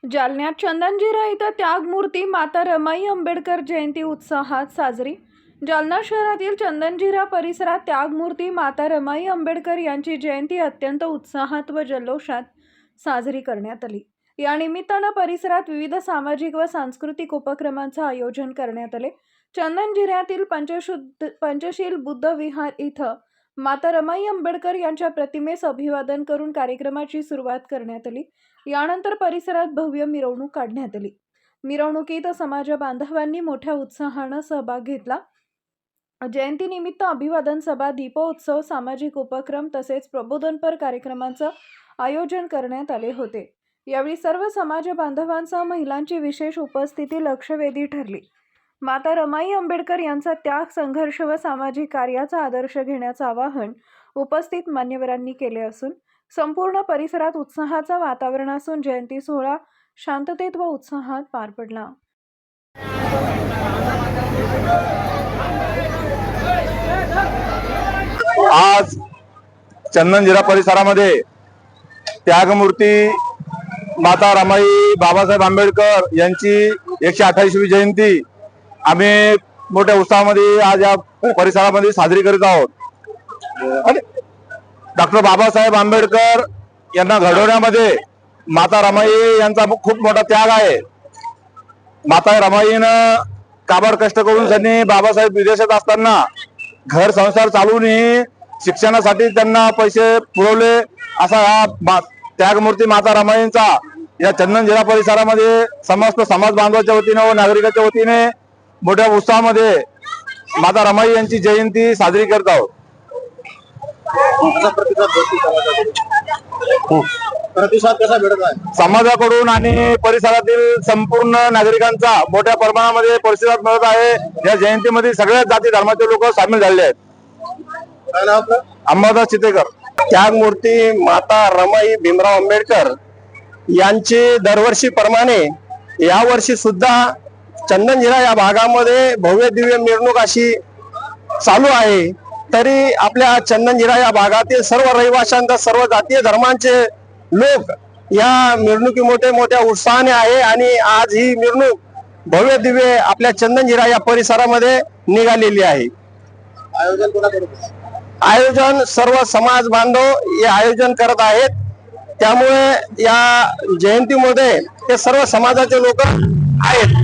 जालन्यात चंदनजिरा इथं त्यागमूर्ती माता रमाई आंबेडकर जयंती उत्साहात साजरी। जालना शहरातील चंदनजिरा परिसरात त्यागमूर्ती माता रमाई आंबेडकर यांची जयंती अत्यंत उत्साहात व जल्लोषात साजरी करण्यात आली। या निमित्तानं परिसरात विविध सामाजिक व सांस्कृतिक उपक्रमांचं आयोजन करण्यात आले। चंदनजिऱ्यातील पंचशील बुद्ध विहार इथं माता रमाई आंबेडकर यांच्या प्रतिमेस अभिवादन करून कार्यक्रमाची सुरुवात करण्यात आली। यानंतर परिसरात भव्य मिरवणूक काढण्यात आली। मिरवणुकीत समाज बांधवांनी मोठ्या उत्साहाने सहभाग घेतला। जयंतीनिमित्त अभिवादन सभा, दीपोत्सव, सामाजिक उपक्रम तसेच प्रबोधनपर कार्यक्रमांचं आयोजन करण्यात आले होते। यावेळी सर्व समाज बांधवांसह महिलांची विशेष उपस्थिती लक्षवेधी ठरली। माता रमाई आंबेडकर यांचा त्याग, संघर्ष व सामाजिक कार्याचा आदर्श घेण्याचं आवाहन उपस्थित मान्यवरांनी केले असून संपूर्ण परिसरात उत्साहाचं वातावरण असून जयंती सोहळा शांततेत व उत्साहात पार पडला। आज चंदनजिरा परिसरामध्ये त्यागमूर्ती माता रमाई बाबासाहेब आंबेडकर यांची 128वी जयंती आम्ही मोठ्या उत्साहामध्ये आज या परिसरामध्ये साजरी करीत आहोत। डॉक्टर बाबासाहेब आंबेडकर यांना घडवण्यामध्ये माता रमाई यांचा खूप मोठा त्याग आहे। माता रमाईनं काबाड कष्ट करून त्यांनी बाबासाहेब विदेशात असताना घर संसार चालवूनही शिक्षणासाठी त्यांना पैसे पुरवले। असा हा त्यागमूर्ती माता रमाईंचा या चंदनजिरा परिसरामध्ये समस्त समाज बांधवाच्या वतीने व नागरिकांच्या वतीने मोठ्या उत्साहामध्ये माता रमाई यांची जयंती साजरी करत आहोत। प्रतिसाद कसा भेटत आहे समाजाकडून आणि परिसरातील संपूर्ण नागरिकांचा मोठ्या प्रमाणामध्ये प्रतिसाद मिळत आहे। या जयंतीमध्ये सगळ्या जाती धर्माचे लोक सामील झाले आहेत। काय नाव आपलं? अंबादास चितेकर। त्यागमूर्ती माता रमाई भीमराव आंबेडकर यांची दरवर्षी प्रमाणे यावर्षी सुद्धा चंदनजिरा या भागामध्ये भव्य दिव्य मिरवणूक अशी चालू आहे। तरी आपल्या चंदनजिरा या भागातील सर्व रहिवाशांचा, सर्व जातीय धर्मांचे लोक या मिरवणुकीमध्ये मोठ्या उत्साहाने आहे आणि आज ही मिरवणूक भव्य दिव्य आपल्या चंदनजिरा या परिसरामध्ये निघालेली आहे। आयोजन कोणाकडे? आयोजन सर्व समाज बांधव हे आयोजन करत आहेत। त्यामुळे या जयंतीमध्ये हे सर्व समाजाचे लोक आहेत।